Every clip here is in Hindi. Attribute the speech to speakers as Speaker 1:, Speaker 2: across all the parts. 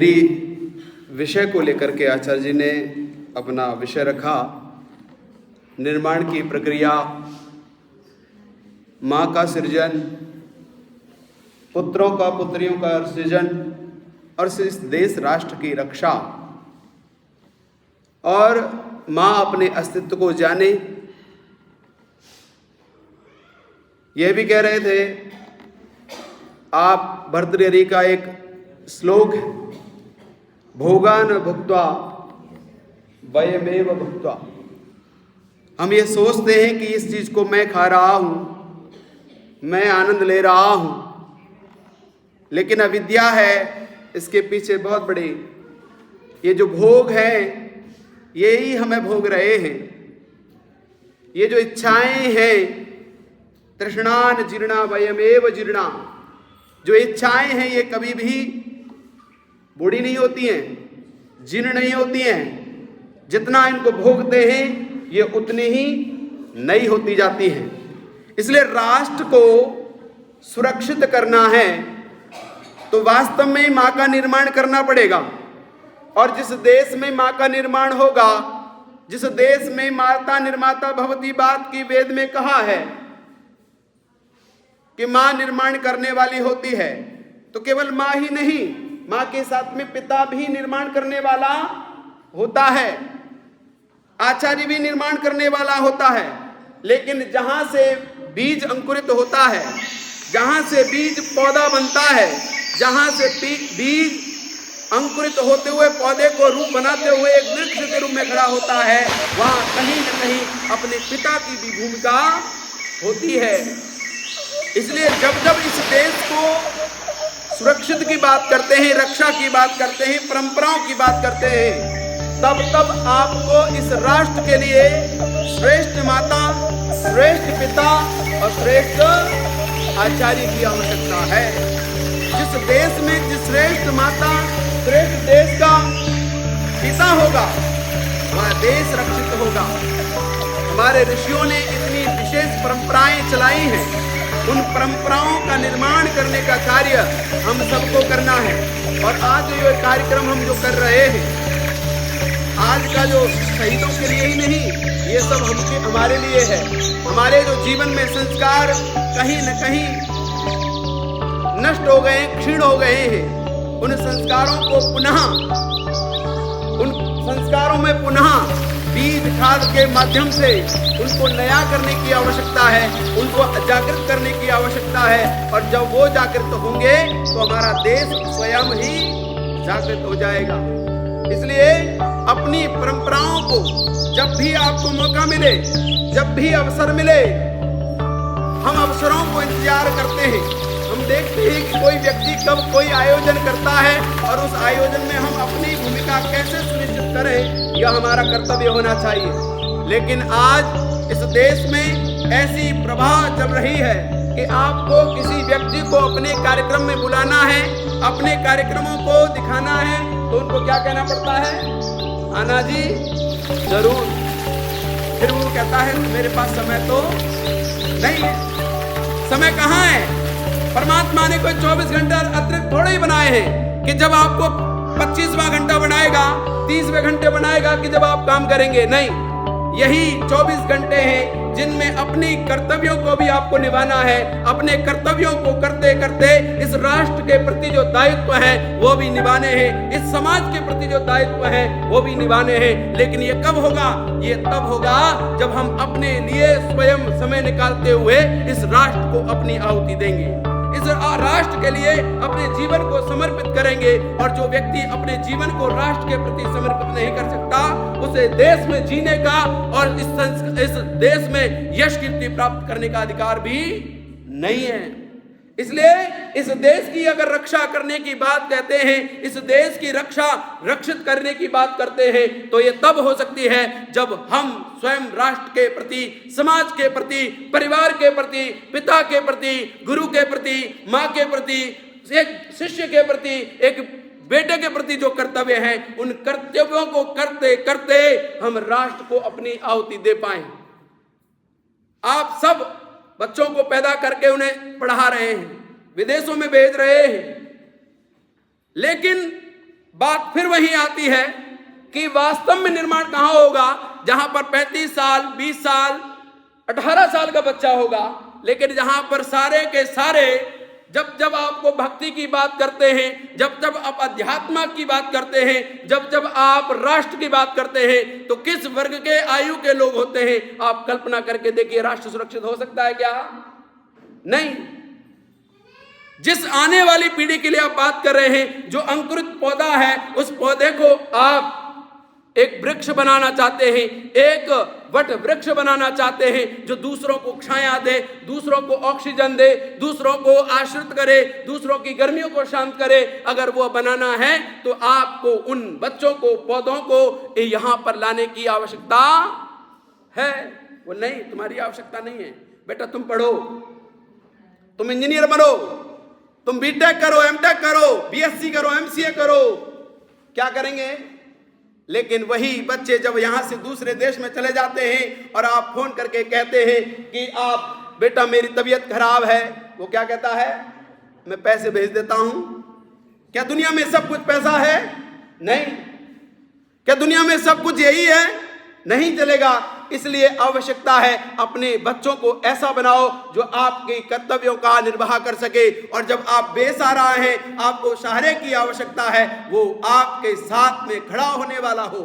Speaker 1: विषय को लेकर के आचार्य जी ने अपना विषय रखा, निर्माण की प्रक्रिया, माँ का सृजन, पुत्रों का पुत्रियों का सृजन और इस देश राष्ट्र की रक्षा, और माँ अपने अस्तित्व को जाने। यह भी कह रहे थे, आप भर्तृहरि का एक श्लोक है, भोगान भुक्त्वा वयमेव भुक्त्वा। हम ये सोचते हैं कि इस चीज को मैं खा रहा हूं, मैं आनंद ले रहा हूं, लेकिन अविद्या है इसके पीछे बहुत बड़ी। ये जो भोग है यही हमें भोग रहे हैं। ये जो इच्छाएं हैं, तृष्णान जीर्णा वयमेव जीर्णा, जो इच्छाएं हैं ये कभी भी बूढ़ी नहीं होती हैं, जीर्ण नहीं होती हैं। जितना इनको भोगते हैं ये उतनी ही नई होती जाती हैं। इसलिए राष्ट्र को सुरक्षित करना है तो वास्तव में माँ का निर्माण करना पड़ेगा। और जिस देश में माँ का निर्माण होगा, जिस देश में माता निर्माता भवती बात की वेद में कहा है कि माँ निर्माण करने वाली होती है, तो केवल माँ ही नहीं, माँ के साथ में पिता भी निर्माण करने वाला होता है, आचार्य भी निर्माण करने वाला होता है। लेकिन जहां से बीज अंकुरित होता है, जहां से बीज पौधा बनता है, जहां से बीज अंकुरित होते हुए पौधे को रूप बनाते हुए एक वृक्ष के रूप में खड़ा होता है, वहां कहीं न कहीं अपने पिता की भी भूमिका होती है। इसलिए जब जब इस देश को सुरक्षित की बात करते हैं, रक्षा की बात करते हैं, परंपराओं की बात करते हैं, तब तब आपको इस राष्ट्र के लिए श्रेष्ठ माता, श्रेष्ठ पिता और श्रेष्ठ आचार्य की आवश्यकता है। जिस देश में जिस श्रेष्ठ माता, श्रेष्ठ देश का पिता होगा, वह देश रक्षित होगा। हमारे ऋषियों ने इतनी विशेष परंपराएं चलाई हैं, उन परंपराओं का निर्माण करने का कार्य हम सबको करना है। और आज ये कार्यक्रम हम जो कर रहे हैं, आज का जो शहीदों के लिए ही नहीं, ये सब हमारे लिए है। हमारे जो जीवन में संस्कार कहीं न कहीं नष्ट हो गए, क्षीण हो गए हैं, उन संस्कारों को पुनः, उन संस्कारों में पुनः बीज खाद के माध्यम से उनको नया करने की आवश्यकता है, उनको जागृत करने की आवश्यकता है। और जब वो जागृत होंगे तो हमारा देश स्वयं ही जागृत हो जाएगा। इसलिए अपनी परंपराओं को जब भी आपको मौका मिले, जब भी अवसर मिले, हम अवसरों को इंतजार करते हैं। हम देखते हैं कि कोई व्यक्ति कब कोई आयोजन करता है और उस आयोजन में हम अपनी भूमिका कैसे सुनिश्चित करें, यह हमारा कर्तव्य होना चाहिए। लेकिन आज इस देश में ऐसी प्रवाह चल रही है कि आपको किसी व्यक्ति को अपने कार्यक्रम में बुलाना है, अपने कार्यक्रमों को दिखाना है, तो उनको क्या कहना पड़ता है? आना जी जरूर। फिर वो कहता है मेरे पास समय तो नहीं है। समय कहाँ है? परमात्मा ने कोई 24 घंटे अतिरिक्त थोड़े ही बनाए हैं कि जब आपको 25वां घंटा बनाएगा, 30वें घंटे बनाएगा कि जब आप काम करेंगे। नहीं, यही 24 घंटे हैं जिनमें अपनी कर्तव्यों को भी आपको निभाना है। अपने कर्तव्यों को करते करते इस राष्ट्र के प्रति जो दायित्व है वो भी निभाने हैं, इस समाज के प्रति जो दायित्व है वो भी निभाने हैं। लेकिन ये कब होगा? ये तब होगा जब हम अपने लिए स्वयं समय निकालते हुए इस राष्ट्र को अपनी आहुति देंगे, इस राष्ट्र के लिए अपने जीवन को समर्पित करेंगे। और जो व्यक्ति अपने जीवन को राष्ट्र के प्रति समर्पित नहीं कर सकता, उसे देश में जीने का और इस देश में यश कीर्ति प्राप्त करने का अधिकार भी नहीं है। इसलिए इस देश की अगर रक्षा करने की बात कहते हैं, इस देश की रक्षा रक्षित करने की बात करते हैं, तो ये तब हो सकती है जब हम स्वयं राष्ट्र के प्रति, समाज के प्रति, परिवार के प्रति, पिता के प्रति, गुरु के प्रति, माँ के प्रति, एक शिष्य के प्रति, एक बेटे के प्रति जो कर्तव्य हैं, उन कर्तव्यों को करते करते हम राष्ट्र को अपनी आहुति दे पाएं। आप सब बच्चों को पैदा करके उन्हें पढ़ा रहे हैं, विदेशों में भेज रहे हैं, लेकिन बात फिर वही आती है कि वास्तव में निर्माण कहां होगा, जहां पर 35 साल 20 साल 18 साल का बच्चा होगा, लेकिन जहां पर सारे के सारे जब जब आपको भक्ति की बात करते हैं, जब जब आप अध्यात्म की बात करते हैं, जब जब आप राष्ट्र की बात करते हैं, तो किस वर्ग के आयु के लोग होते हैं? आप कल्पना करके देखिए, राष्ट्र सुरक्षित हो सकता है क्या? नहीं। जिस आने वाली पीढ़ी के लिए आप बात कर रहे हैं, जो अंकुरित पौधा है, उस पौधे को आप एक वृक्ष बनाना चाहते हैं, एक वट वृक्ष बनाना चाहते हैं, जो दूसरों को छाया दे, दूसरों को ऑक्सीजन दे, दूसरों को आश्रित करे, दूसरों की गर्मियों को शांत करे। अगर वो बनाना है तो आपको उन बच्चों को, पौधों को यहां पर लाने की आवश्यकता है। वो नहीं, तुम्हारी आवश्यकता नहीं है। बेटा तुम पढ़ो, तुम इंजीनियर बनो, तुम बीटेक करो, एमटेक करो, बीएससी करो, एमसीए करो, क्या करेंगे? लेकिन वही बच्चे जब यहां से दूसरे देश में चले जाते हैं और आप फोन करके कहते हैं कि आप बेटा मेरी तबीयत खराब है, वो क्या कहता है? मैं पैसे भेज देता हूं। क्या दुनिया में सब कुछ पैसा है? नहीं। क्या दुनिया में सब कुछ यही है? नहीं चलेगा। इसलिए आवश्यकता है अपने बच्चों को ऐसा बनाओ जो आपके कर्तव्यों का निर्वाह कर सके, और जब आप बेसहारा हैं, आपको सहारे की आवश्यकता है, वो आपके साथ में खड़ा होने वाला हो,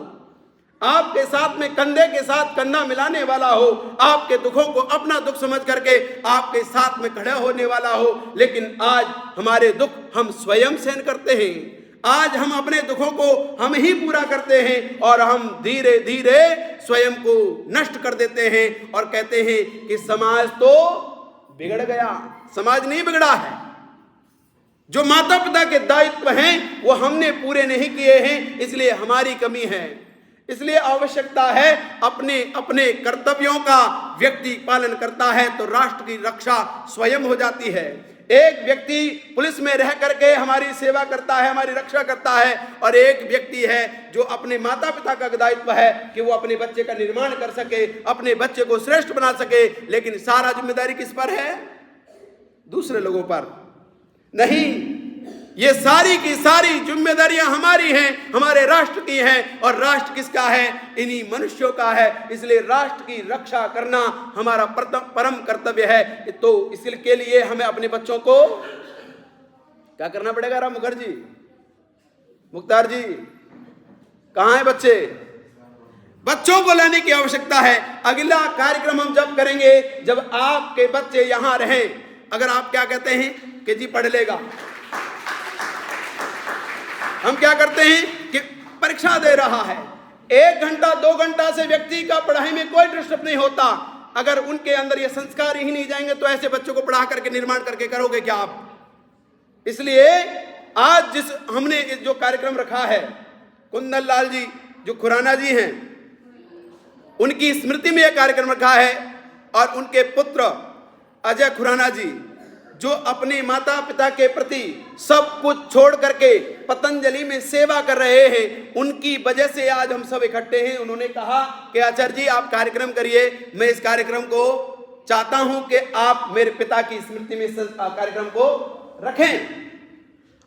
Speaker 1: आपके साथ में कंधे के साथ कंधा मिलाने वाला हो, आपके दुखों को अपना दुख समझ करके आपके साथ में खड़ा होने वाला हो। लेकिन आज हमारे दुख हम स्वयं सहन करते हैं, आज हम अपने दुखों को हम ही पूरा करते हैं, और हम धीरे धीरे स्वयं को नष्ट कर देते हैं और कहते हैं कि समाज तो बिगड़ गया। समाज नहीं बिगड़ा है, जो माता पिता के दायित्व हैं वो हमने पूरे नहीं किए हैं, इसलिए हमारी कमी है। इसलिए आवश्यकता है अपने अपने कर्तव्यों का व्यक्ति पालन करता है तो राष्ट्र की रक्षा स्वयं हो जाती है। एक व्यक्ति पुलिस में रह करके हमारी सेवा करता है, हमारी रक्षा करता है, और एक व्यक्ति है जो अपने माता पिता का दायित्व है कि वो अपने बच्चे का निर्माण कर सके, अपने बच्चे को श्रेष्ठ बना सके। लेकिन सारा जिम्मेदारी किस पर है? दूसरे लोगों पर नहीं। ये सारी की सारी जिम्मेदारियां हमारी हैं, हमारे राष्ट्र की हैं, और राष्ट्र किसका है? इन्हीं मनुष्यों का है। इसलिए राष्ट्र की रक्षा करना हमारा परम कर्तव्य है। तो इसके लिए हमें अपने बच्चों को क्या करना पड़ेगा? राम मुखर्जी, मुख्तार जी, कहां है बच्चे? बच्चों को लाने की आवश्यकता है। अगला कार्यक्रम हम जब करेंगे जब आपके बच्चे यहां रहें। अगर आप क्या कहते हैं कि जी पढ़ लेगा, हम क्या करते हैं कि परीक्षा दे रहा है, 1 घंटा 2 घंटा से व्यक्ति का पढ़ाई में कोई डिस्टर्ब नहीं होता। अगर उनके अंदर ये संस्कार ही नहीं जाएंगे तो ऐसे बच्चों को पढ़ा करके निर्माण करके करोगे क्या आप? इसलिए आज जिस हमने जो कार्यक्रम रखा है, कुंदन लाल जी जो खुराना जी हैं, उनकी स्मृति में यह कार्यक्रम रखा है, और उनके पुत्र अजय खुराना जी जो अपने माता पिता के प्रति सब कुछ छोड़ करके पतंजलि में सेवा कर रहे हैं, उनकी वजह से आज हम सब इकट्ठे हैं। उन्होंने कहा कि आचार्य जी आप कार्यक्रम करिए, मैं इस कार्यक्रम को चाहता हूं कि आप मेरे पिता की स्मृति में कार्यक्रम को रखें।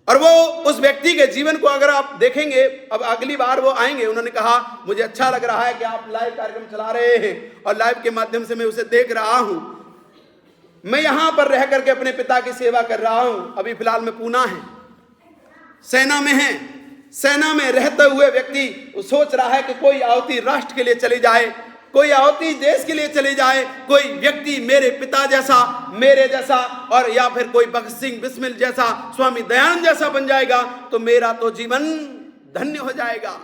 Speaker 1: और वो उस व्यक्ति के जीवन को अगर आप देखेंगे, अब अगली बार वो आएंगे, उन्होंने कहा मुझे अच्छा लग रहा है कि आप लाइव कार्यक्रम चला रहे हैं और लाइव के माध्यम से मैं उसे देख रहा हूं। मैं यहां पर रह करके अपने पिता की सेवा कर रहा हूं। अभी फिलहाल में पूना है, सेना में है। सेना में रहते हुए व्यक्ति सोच रहा है कि कोई आहुति राष्ट्र के लिए चली जाए, कोई आहुति देश के लिए चली जाए, कोई व्यक्ति मेरे पिता जैसा, मेरे जैसा, और या फिर कोई भगत सिंह बिस्मिल जैसा, स्वामी दयानंद जैसा बन जाएगा तो मेरा तो जीवन धन्य हो जाएगा।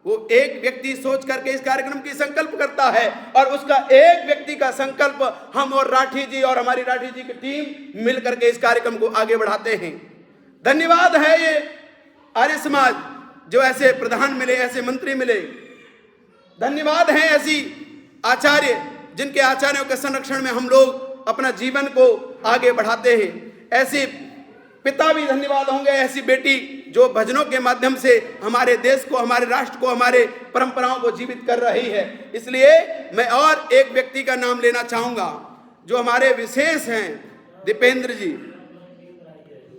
Speaker 1: वो एक व्यक्ति सोच करके इस कार्यक्रम की संकल्प करता है, और उसका एक व्यक्ति का संकल्प हम और राठी जी और हमारी राठी जी की टीम मिल करके इस कार्यक्रम को आगे बढ़ाते हैं। धन्यवाद है ये आर्य समाज जो ऐसे प्रधान मिले, ऐसे मंत्री मिले। धन्यवाद है ऐसी आचार्य जिनके आचार्यों के संरक्षण में हम लोग अपना जीवन को आगे बढ़ाते हैं। ऐसे पिता भी धन्यवाद होंगे, ऐसी बेटी जो भजनों के माध्यम से हमारे देश को, हमारे राष्ट्र को, हमारे परंपराओं को जीवित कर रही है। इसलिए मैं और एक व्यक्ति का नाम लेना चाहूंगा जो हमारे विशेष हैं, दीपेंद्र जी।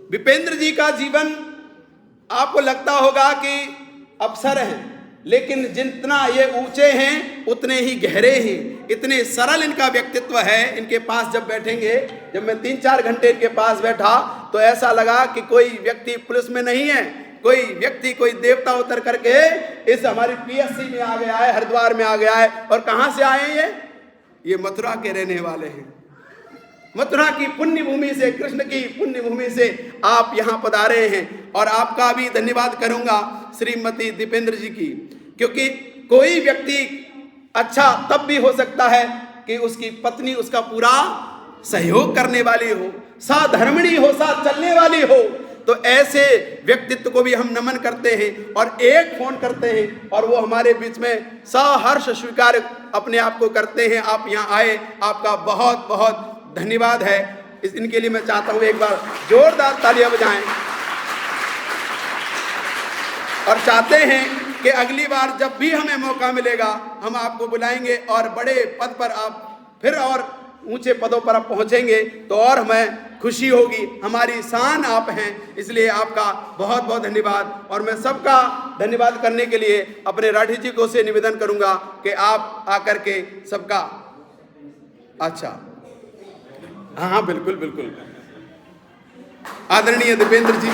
Speaker 1: दीपेंद्र जी का जीवन आपको लगता होगा कि अफसर हैं, लेकिन जितना ये ऊंचे हैं उतने ही गहरे हैं। इतने सरल इनका व्यक्तित्व है। इनके पास जब बैठेंगे, जब मैं 3-4 घंटे इनके पास बैठा तो ऐसा लगा कि कोई व्यक्ति पुलिस में नहीं है, कोई व्यक्ति, कोई देवता उतर करके इस हमारी पीएससी में आ गया है, हरिद्वार में आ गया है। और कहाँ से आए हैं ये मथुरा के रहने वाले हैं। मथुरा की पुण्य भूमि से, कृष्ण की पुण्य भूमि से आप यहाँ पधारे हैं। और आपका भी धन्यवाद करूंगा श्रीमती दीपेंद्र जी की, क्योंकि कोई व्यक्ति अच्छा तब भी हो सकता है कि उसकी पत्नी उसका पूरा सहयोग करने वाली हो, साधर्मिणी हो, साथ चलने वाली हो। तो ऐसे व्यक्तित्व को भी हम नमन करते हैं और एक फोन करते हैं और वो हमारे बीच में सहर्ष स्वीकार अपने आप को करते हैं। आप यहाँ आए, आपका बहुत बहुत धन्यवाद है। इनके लिए मैं चाहता हूँ एक बार जोरदार तालियां बजाएं और चाहते हैं कि अगली बार जब भी हमें मौका मिलेगा हम आपको बुलाएंगे और बड़े पद पर आप फिर और ऊंचे पदों पर आप पहुंचेंगे तो और हमें खुशी होगी। हमारी शान आप हैं, इसलिए आपका बहुत बहुत धन्यवाद। और मैं सबका धन्यवाद करने के लिए अपने राठी जी को से निवेदन करूंगा कि आप आकर के सबका, अच्छा हाँ बिल्कुल बिल्कुल, आदरणीय दीपेंद्र जी।